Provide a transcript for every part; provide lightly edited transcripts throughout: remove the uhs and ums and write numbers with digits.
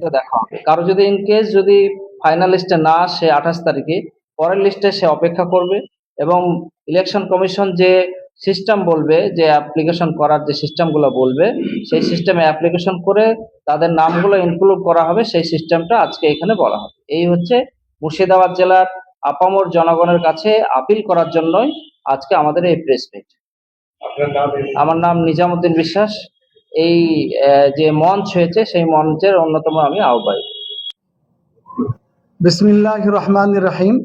ক্ষেত্রে দেখা হবে। কারো যদি ইন কেস যদি ফাইনাল লিস্টে না আসে 28 তারিখে, পরের লিস্টে সে অপেক্ষা করবে এবং ইলেকশন কমিশন যে সিস্টেম বলবে, যে অ্যাপ্লিকেশন করার যে সিস্টেমগুলো বলবে, সেই সিস্টেমে অ্যাপ্লিকেশন করে তাদের নামগুলো ইনক্লুড করা হবে। সেই সিস্টেমটা আজকে এখানে বলা হবে। এই হচ্ছে মুর্শিদাবাদ জেলার আপামর জনগণের কাছে আপিল করার জন্যই আজকে আমাদের এই প্রেস মিট। আমার নাম নিজামুদ্দিন বিশ্বাস। এই যে মঞ্চ হয়েছে সেই মঞ্চের অন্যতম আমি আহ্বায়ক। বিসমিল্লাহির রহমানির রহিম।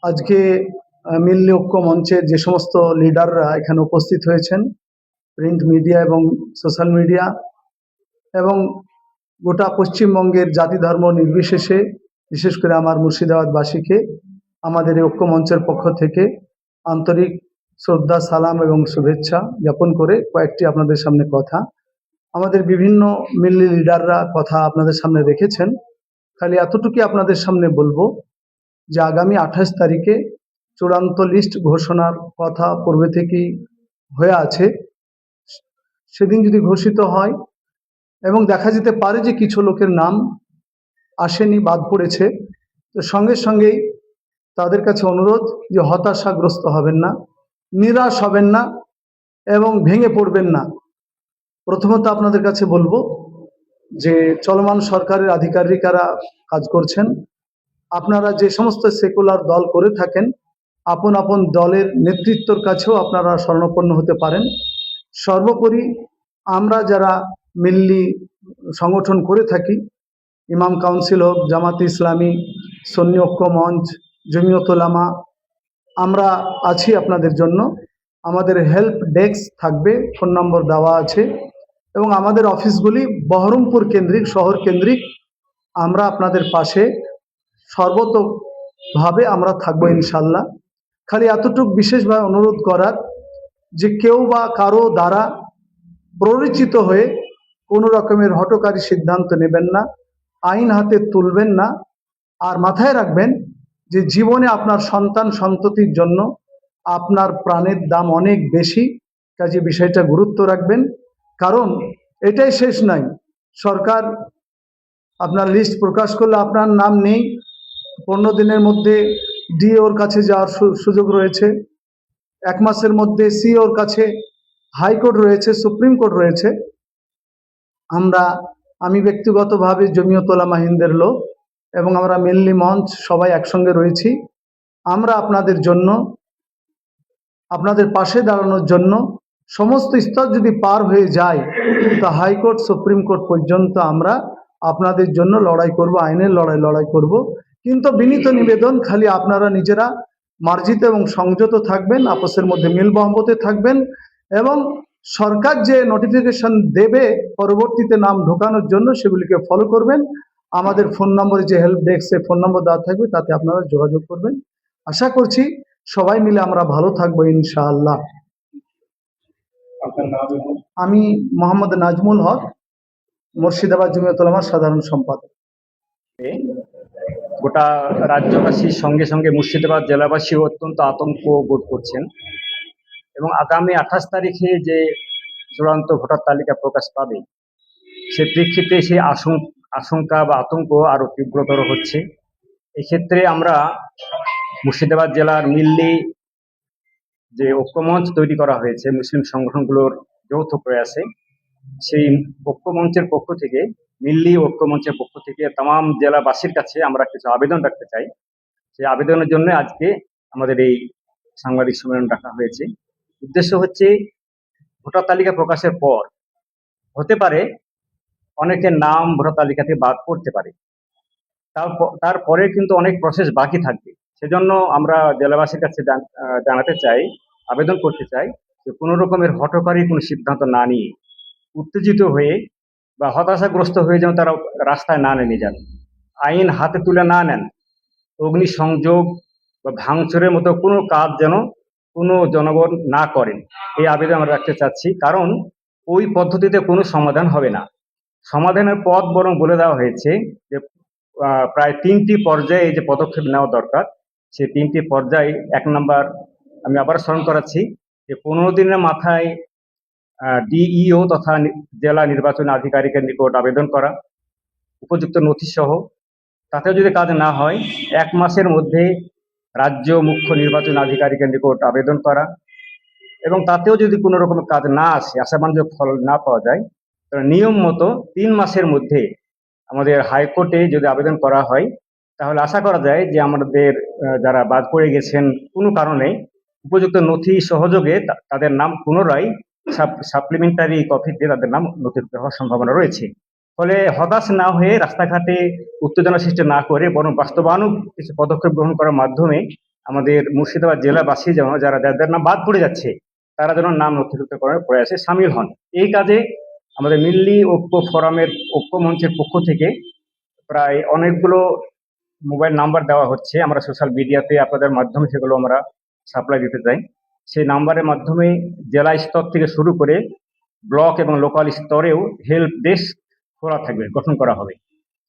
আজকে মিল্লি ঐক্য মঞ্চের যে সমস্ত লিডাররা এখানে উপস্থিত হয়েছেন, প্রিন্ট মিডিয়া এবং সোশ্যাল মিডিয়া এবং গোটা পশ্চিমবঙ্গের জাতি ধর্ম নির্বিশেষে, বিশেষ করে আমার মুর্শিদাবাদবাসীকে আমাদের এই ঐক্য মঞ্চের পক্ষ থেকে আন্তরিক শ্রদ্ধা, সালাম এবং শুভেচ্ছা জ্ঞাপন করে কয়েকটি আপনাদের সামনে কথা, আমাদের বিভিন্ন মিল্লি লিডাররা কথা আপনাদের সামনে রেখেছেন। খালি এতটুকু আপনাদের সামনে বলবো যে আগামী 28 তারিখে চূড়ান্ত লিস্ট ঘোষণার কথা পূর্বে থেকেই হয়ে আছে। সেদিন যদি ঘোষিত হয় এবং দেখা যেতে পারে যে কিছু লোকের নাম আসেনি, বাদ পড়েছে, তো সঙ্গে সঙ্গেই তাদের কাছে অনুরোধ যে হতাশাগ্রস্ত হবেন না, নিরাশ হবেন না এবং ভেঙে পড়বেন না। প্রথমত আপনাদের কাছে বলবো যে চলমান সরকারের আধিকারিকেরা কাজ করছেন। আপনারা যে সমস্ত সেকুলার দল করে থাকেন, আপন আপন দলের নেতৃত্বর কাছেও আপনারা শরণাপন্ন হতে পারেন। সর্বোপরি আমরা যারা মিল্লি সংগঠন করে থাকি, ইমাম কাউন্সিল হোক, জামাতে ইসলামী, সুন্নি ঐক্য মঞ্চ, জমিয়ত উলামা, আমরা আছি আপনাদের জন্য। আমাদের হেল্প ডেস্ক থাকবে, ফোন নম্বর দেওয়া আছে এবং আমাদের অফিসগুলি বহরমপুর কেন্দ্রিক, শহর কেন্দ্রিক। আমরা আপনাদের পাশে সর্বতভাবে আমরা থাকবো ইনশাল্লাহ। খালি এতটুকু বিশেষভাবে অনুরোধ করার যে কেউ বা কারো দ্বারা প্ররোচিত হয়ে কোনো রকমের হঠকারী সিদ্ধান্ত নেবেন না, আইন হাতে তুলবেন না। আর মাথায় রাখবেন যে জীবনে আপনার সন্তান সন্ততির জন্য আপনার প্রাণের দাম অনেক বেশি, কাজে বিষয়টা গুরুত্ব রাখবেন। কারণ এটাই শেষ নাই, সরকার আপনার লিস্ট প্রকাশ করলে আপনার নাম নেই, 15 দিনের মধ্যে ডিওর কাছে যাওয়ার সুযোগ রয়েছে, 1 মাসের মধ্যে সিওর কাছে, হাইকোর্ট রয়েছে, সুপ্রিম কোর্ট রয়েছে। আমি ব্যক্তিগতভাবে জমিয়ত উলামা হিন্দের লোক এবং আমরা মিল্লি মঞ্চ সবাই একসঙ্গে রয়েছি। আমরা আপনাদের জন্য, আপনাদের পাশে দাঁড়ানোর জন্য সমস্ত স্তর যদি পার হয়ে যায় তা হাইকোর্ট সুপ্রিম কোর্ট পর্যন্ত আমরা আপনাদের জন্য লড়াই করব, আইনের লড়াই করব। কিন্তু বিনীত নিবেদন, খালি আপনারা নিজেরা মার্জিত এবং সংযত থাকবেন, আপসের মধ্যে মিল মহব্বতে থাকবেন এবং সরকার যে নোটিফিকেশন দেবে পরবর্তীতে নাম ঢোকানোর জন্য সেগুলিকে ফলো করবেন। আমাদের ফোন নম্বরে যে হেল্প ডেস্কে ফোন নম্বর দেওয়া থাকবে তাতে আপনারা যোগাযোগ করবেন। আশা করছি সবাই মিলে আমরা ভালো থাকবো ইনশাআল্লাহ। আমি মোহাম্মদ নাজমুল হক, মুর্শিদাবাদ জমিয়ত উলামার সাধারণ সম্পাদক। গোটা রাজ্যবাসীর সঙ্গে সঙ্গে মুর্শিদাবাদ জেলাবাসী অত্যন্ত আতঙ্ক বোধ করছেন এবং আগামী 28 তারিখে যে চূড়ান্ত ভোটার তালিকা প্রকাশ পাবে সে প্রেক্ষিতে সেই আশঙ্কা বা আতঙ্ক আরো তীব্রতর হচ্ছে। এক্ষেত্রে আমরা মুর্শিদাবাদ জেলার মিল্লি যে ঐক্যমঞ্চ তৈরি করা হয়েছে মুসলিম সংগঠনগুলোর যৌথ প্রয়াসে, সেই ঐক্যমঞ্চের পক্ষ থেকে, মিল্লি ঐক্যমঞ্চের পক্ষ থেকে তাম জেলাবাসীর কাছে আমরা কিছু আবেদন রাখতে চাই। সেই আবেদনের জন্য আজকে আমাদের এই সাংবাদিক সম্মেলন রাখা হয়েছে। উদ্দেশ্য হচ্ছে, ভোটার তালিকা প্রকাশের পর হতে পারে অনেকের নাম ভোটার তালিকা থেকে বাদ পড়তে পারে, তারপরে কিন্তু অনেক প্রসেস বাকি থাকবে। সেজন্য আমরা জেলাবাসীর কাছে জানাতে চাই, আবেদন করতে চাই যে কোনো রকমের হঠকারী কোনো সিদ্ধান্ত না নিয়ে, উত্তেজিত হয়ে বা হতাশাগ্রস্ত হয়ে যেন তারা রাস্তায় না নেমে যান, আইন হাতে তুলে না নেন, অগ্নিসংযোগ বা ভাঙচুরের মতো কোনো কাজ যেন কোনো জনগণ না করেন, এই আবেদন আমরা রাখতে চাচ্ছি। কারণ ওই পদ্ধতিতে কোনো সমাধান হবে না। সমাধানের পথ বরং বলে দেওয়া হয়েছে যে প্রায় 3টি পর্যায়ে এই যে পদক্ষেপ নেওয়া দরকার, সেই 3টি পর্যায়ে 1 নম্বর আমি আবার স্মরণ করাচ্ছি যে 15 দিনের মাথায় ডিইও তথা জেলা নির্বাচন আধিকারিকের নিকট আবেদন করা। উপযুক্ত নথি সহ, তাতেও যদি কাজ না হয় 1 মাসের মধ্যে রাজ্য মুখ্য নির্বাচন আধিকারিকের নিকট আবেদন করা, এবং তাতেও যদি কোনো রকম কাজ না আসে, আশাবাঞ্ছক ফল না পাওয়া যায়, তাহলে নিয়ম মতো 3 মাসের মধ্যে আমাদের হাইকোর্টে যদি আবেদন করা হয়, তাহলে আশা করা যায় যে আমাদের যারা বাদ পড়ে গেছেন কোনো কারণে, উপযুক্ত নথি সহযোগে তাদের নাম পুনরায় সাপ্লিমেন্টারি কপিতে তাদের নাম নথিভুক্ত হওয়ার সম্ভাবনা রয়েছে। ফলে হতাশ না হয়ে রাস্তাঘাটে উত্তেজনা সৃষ্টি না করে বরং বাস্তবায়নক কিছু পদক্ষেপ গ্রহণ করার মাধ্যমে আমাদের মুর্শিদাবাদ জেলাবাসী যেন যাদের নাম বাদ পড়ে যাচ্ছে তারা যেন নাম নথিভুক্ত করার প্রয়াসে সামিল হন। এই কাজে আমাদের মিল্লি ঐক্য ফোরামের ঐক্য মঞ্চের পক্ষ থেকে প্রায় অনেকগুলো মোবাইল নাম্বার দেওয়া হচ্ছে। আমরা সোশ্যাল মিডিয়াতে আপনাদের মাধ্যমে সেগুলো আমরা সাপ্লাই দিতে চাই। সেই নাম্বারের মাধ্যমে জেলা স্তর থেকে শুরু করে ব্লক এবং লোকাল স্তরেও হেল্প ডেস্ক খোলা থাকবে, গঠন করা হবে,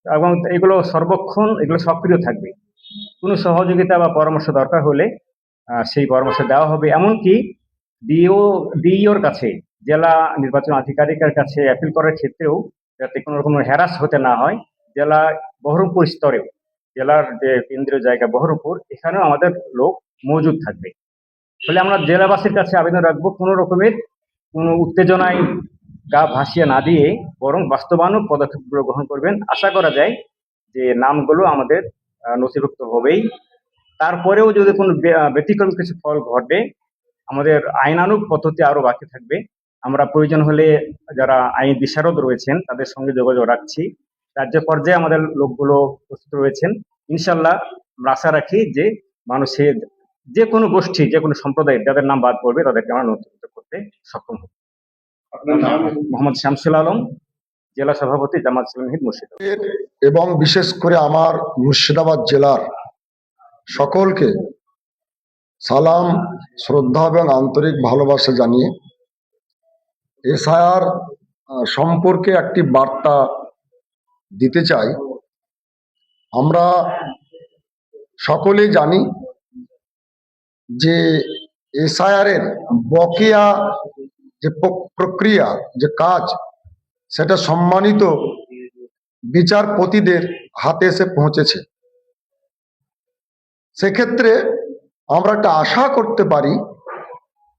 এবং এগুলো সর্বক্ষণ এগুলো সক্রিয় থাকবে। কোনো সহযোগিতা বা পরামর্শ দরকার হলে সেই পরামর্শ দেওয়া হবে। এমনকি ডিইওর কাছে, জেলা নির্বাচন আধিকারিকের কাছে অ্যাপিল করার ক্ষেত্রেও যাতে কোনো রকম হ্যারাস হতে না হয়, জেলা বহরমপুর স্তরেও, জেলার যে কেন্দ্রীয় জায়গা বহরমপুর, এখানেও আমাদের লোক মজুদ থাকবে। ফলে আমরা জেলাবাসীর কাছে আবেদন রাখবো কোনো রকমের কোনো উত্তেজনায় গা ভাসিয়ে না দিয়ে বরং বাস্তবায়নক পদক্ষেপগুলো গ্রহণ করবেন। আশা করা যায় যে নামগুলো আমাদের নথিভুক্ত হবেই। তারপরেও যদি কোনো ব্যতিক্রম কিছু ফল ঘটে, আমাদের আইনানুগ পদ্ধতি আরো বাকি থাকবে। আমরা প্রয়োজন হলে যারা আইন বিশারদ রয়েছেন তাদের সঙ্গে যোগাযোগ রাখছি। রাজ্য পর্যায়ে আমাদের লোকগুলো প্রস্তুত রয়েছেন। ইনশাল্লাহ আমরা আশা রাখি যে মানুষের যে কোনো গোষ্ঠী, যে কোনো সম্প্রদায়ের যাদের নাম বাদ পড়বে তাদেরকে আমরা নথিভুক্ত করতে সক্ষম হব। মোহাম্মদ শামসুল আলম, জেলা সভাপতি, জামাত ইসলামী হিন্দ, মুর্শিদাবাদ। এবং বিশেষ করে আমার মুর্শিদাবাদ জেলার সকলকে সালাম, শ্রদ্ধা এবং আন্তরিক ভালোবাসা জানিয়ে এসআইআর সম্পর্কে একটি বার্তা দিতে চাই। আমরা সকলেই জানি যে এসআইআর এর বকেয়া যে প্রক্রিয়া, যে কাজ, সেটা সম্মানিত বিচারপতিদের হাতে এসে পৌঁছেছে। সেক্ষেত্রে আমরা একটা আশা করতে পারি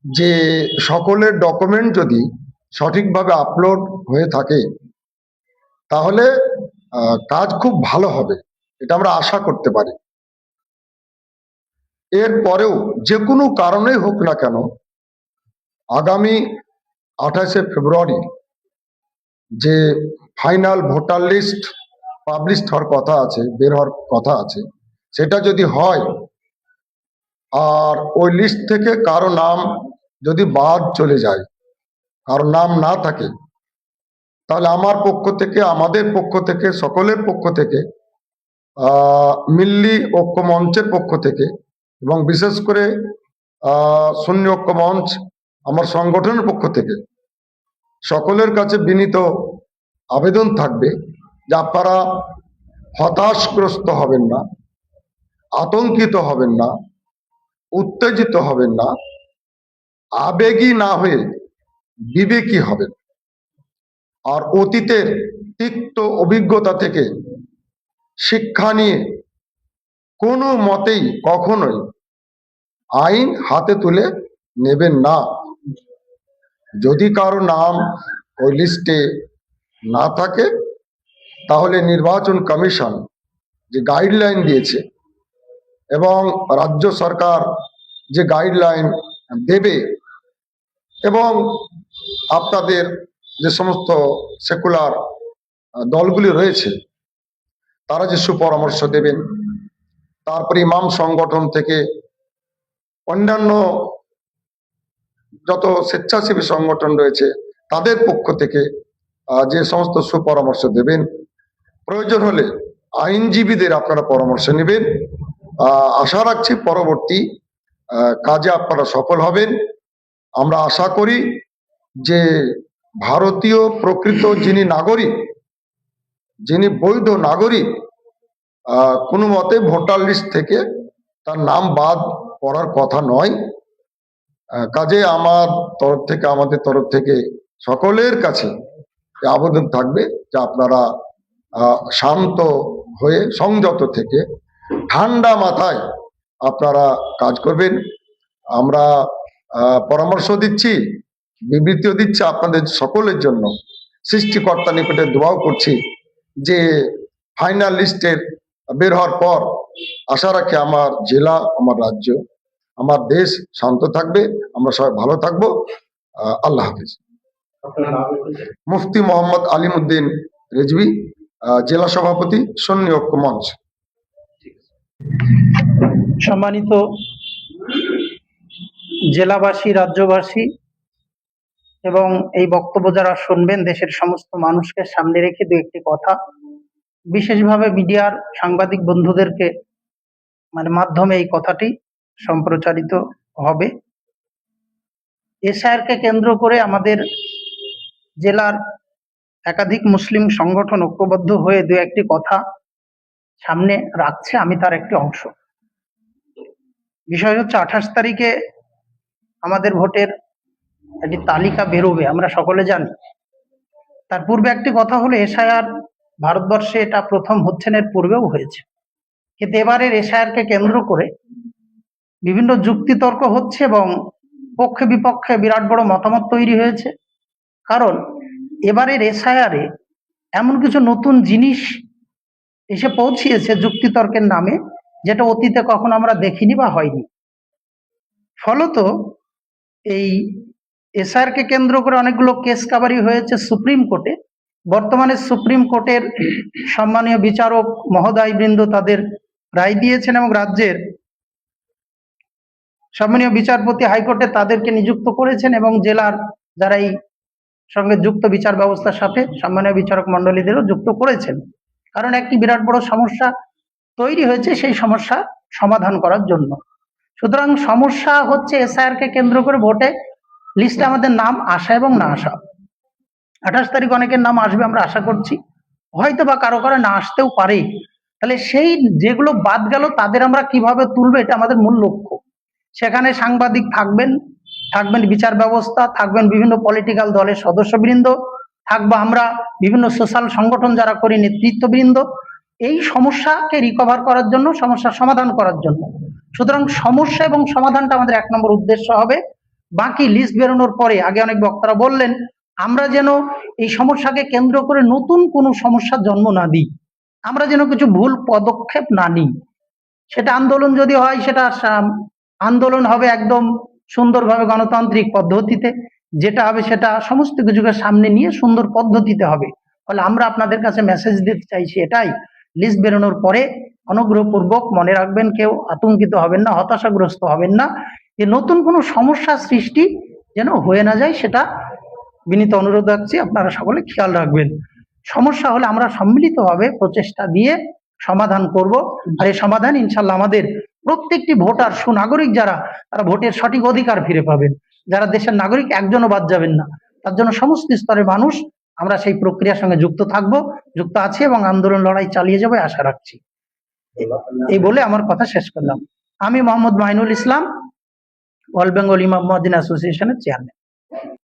যে সকলের ডকুমেন্ট যদি সঠিকভাবে আপলোড হয়ে থাকে তাহলে কাজ খুব ভালো হবে, এটা আমরা আশা করতে পারি। এরপরেও যে কোনো কারণেই হোক না কেন, আগামী 28শে ফেব্রুয়ারি যে ফাইনাল ভোটার লিস্ট পাবলিশ হওয়ার কথা আছে, বের হওয়ার কথা আছে, সেটা যদি হয় আর ওই লিস্ট থেকে কারো নাম যদি বাদ চলে যায়, কারো নাম না থাকে, তাহলে আমার পক্ষ থেকে, আমাদের পক্ষ থেকে, সকলের পক্ষ থেকে, মিল্লি ঐক্য মঞ্চের পক্ষ থেকে এবং বিশেষ করে সুন্নি ঐক্য মঞ্চ আমার সংগঠনের পক্ষ থেকে সকলের কাছে বিনীত আবেদন থাকবে যে আপনারা হতাশগ্রস্ত হবেন না, আতঙ্কিত হবেন না, উত্তেজিত হবেন না, আবেগী না হয়ে বিবেকী হবেন। আর অতীতের তিক্ত অভিজ্ঞতা থেকে শিক্ষা নিয়ে কোনো মতেই কখনোই আইন হাতে তুলে নেবেন না। যদি কারো নাম ওই লিস্টে না থাকে তাহলে নির্বাচন কমিশন যে গাইডলাইন দিয়েছে এবং রাজ্য সরকার যে গাইডলাইন দেবে এবং আপনাদের যে সমস্ত সেকুলার দলগুলি রয়েছে তারা যে সুপরামর্শ দেবেন, তারপরে ইমাম সংগঠন থেকে অন্যান্য যত স্বেচ্ছাসেবী সংগঠন রয়েছে তাদের পক্ষ থেকে যে সমস্ত সুপরামর্শ দেবেন, প্রয়োজন হলে আইনজীবীদের আপনারা পরামর্শ নেবেন। আশা রাখছি পরবর্তী কাজে আপনারা সফল হবেন। আমরা আশা করি যে ভারতীয় প্রকৃত যিনি নাগরিক, যিনি বৈধ নাগরিক, কোনো মতে ভোটার লিস্ট থেকে তার নাম বাদ পড়ার কথা নয়। কাজে আমার তরফ থেকে, আমাদের তরফ থেকে সকলের কাছে আবেদন থাকবে যে আপনারা শান্ত হয়ে সংযত থেকে ঠান্ডা মাথায় আপনারা কাজ করবেন। আমরা পরামর্শ দিচ্ছি, বিবৃতিও দিচ্ছি আপনাদের সকলের জন্য। সৃষ্টিকর্তা নিকটে দোয়াও করছি যে ফাইনাল লিস্টের বের হওয়ার পর আশা রাখি আমার জেলা, আমার রাজ্য, আমার দেশ শান্ত থাকবে, আমরা সবাই ভালো থাকবো। আল্লাহ হাফিজ। মুফতি মোহাম্মদ আলিমউদ্দিন রেজভী, জেলা সভাপতি, সুন্নি ঐক্য মঞ্চ। সম্মানিত জেলাবাসী, রাজ্যবাসী এবং এই বক্তব্য যারা শুনবেন, দেশের সমস্ত মানুষকে সামনে রেখে দু একটি কথা, বিশেষভাবে মিডিয়ার সাংবাদিক বন্ধুদেরকে মাধ্যমে এই কথাটি সম্প্রচারিত হবে। এসআইআরকে কেন্দ্র করে আমাদের জেলার একাধিক মুসলিম সংগঠন ঐক্যবদ্ধ হয়ে দু একটি কথা সামনে রাখছে, আমি তার একটি অংশ। বিষয় হচ্ছে 28 তারিখে আমাদের ভোটের একটি তালিকা বেরোবে, আমরা সকলে জানি। তার পূর্বে একটি কথা হলো, এসআইআর ভারতবর্ষে এটা প্রথম হচ্ছেন, এর পূর্বেও হয়েছে, কিন্তু এবারের এসআইআরকে কেন্দ্র করে বিভিন্ন যুক্তিতর্ক হচ্ছে এবং পক্ষে বিপক্ষে বিরাট বড় মতামত তৈরি হয়েছে। কারণ এবারের এসআইআরে এমন কিছু নতুন জিনিস এসে পৌঁছিয়েছে যুক্তিতর্কের নামে, যেটা অতীতে কখনো আমরা দেখিনি বা হয়নি। ফলত এই এসআইআরকে কেন্দ্র করে অনেকগুলো কেস কাবারি হয়েছে সুপ্রিম কোর্টে। বর্তমানে সুপ্রিম কোর্টের সম্মানীয় বিচারক মহোদয়বৃন্দ তাদের রায় দিয়েছেন এবং রাজ্যের সম্মানীয় বিচারপতি হাইকোর্টে তাদেরকে নিযুক্ত করেছেন এবং জেলার যারা এই সঙ্গে যুক্ত বিচার ব্যবস্থার সাথে সম্মানীয় বিচারক মন্ডলীদেরও যুক্ত করেছেন। কারণ একটি বিরাট বড় সমস্যা তৈরি হয়েছে, সেই সমস্যা সমাধান করার জন্য। সুতরাং সমস্যা হচ্ছে এসআইআরকে কেন্দ্র করে ভোটে লিস্টে আমাদের নাম আসা এবং না আসা। 28 তারিখ অনেকের নাম আসবে আমরা আশা করছি, হয়তো বা কারো কারো না আসতেও পারে। তাহলে সেই যেগুলো বাদ গেল তাদের আমরা কিভাবে তুলবো, এটা আমাদের মূল লক্ষ্য। সেখানে সাংবাদিক থাকবেন, থাকবেন বিচার ব্যবস্থা, থাকবেন বিভিন্ন পলিটিক্যাল দলের সদস্যবৃন্দ, থাকবো আমরা বিভিন্ন সোশ্যাল সংগঠন যারা করি নেতৃত্ববৃন্দ, এই সমস্যাকে রিকভার করার জন্য, সমস্যার সমাধান করার জন্য। সুতরাং সমস্যা এবং সমাধানটা আমাদের 1 নম্বর উদ্দেশ্য হবে। বাকি লিস্ট বেরোনোর পরে, আগে অনেক বক্তারা বললেন, আমরা যেন এই সমস্যাকে কেন্দ্র করে নতুন কোনো সমস্যার জন্ম না দিই, আমরা যেন কিছু ভুল পদক্ষেপ না নিই। সেটা আন্দোলন যদি হয়, সেটা আন্দোলন হবে একদম সুন্দরভাবে গণতান্ত্রিক পদ্ধতিতে, যেটা হবে সেটা সমস্ত কিছুকে সামনে নিয়ে সুন্দর পদ্ধতিতে হবে। ফলে আমরা আপনাদের কাছে মেসেজ দিতে চাইছি এটাই, লিস্ট বেরোনোর পরে অনুগ্রহপূর্বক মনে রাখবেন, কেউ আতঙ্কিত হবেন না, হতাশাগ্রস্ত হবেন না, যে নতুন কোনো সমস্যা সৃষ্টি যেন হয়ে না যায়, সেটা বিনীত অনুরোধ রাখছি, আপনারা সকলে খেয়াল রাখবেন। সমস্যা হলে আমরা সম্মিলিতভাবে প্রচেষ্টা দিয়ে সমাধান করব। আর এই সমাধান ইনশাল্লাহ আমাদের প্রত্যেকটি ভোটার, সুনাগরিক যারা, তারা ভোটের সঠিক অধিকার ফিরে পাবেন। যারা দেশের নাগরিক, একজনও বাদ যাবেন না। তার জন্য সমস্ত স্তরের মানুষ আমরা সেই প্রক্রিয়ার সঙ্গে যুক্ত থাকবো, যুক্ত আছি এবং আন্দোলন লড়াই চালিয়ে যাবো আশা রাখছি। এই বলে আমার কথা শেষ করলাম। আমি মোহাম্মদ মাইনুল ইসলাম, অল বেঙ্গল ইমাম মুয়াজ্জিন অ্যাসোসিয়েশনের চেয়ারম্যান।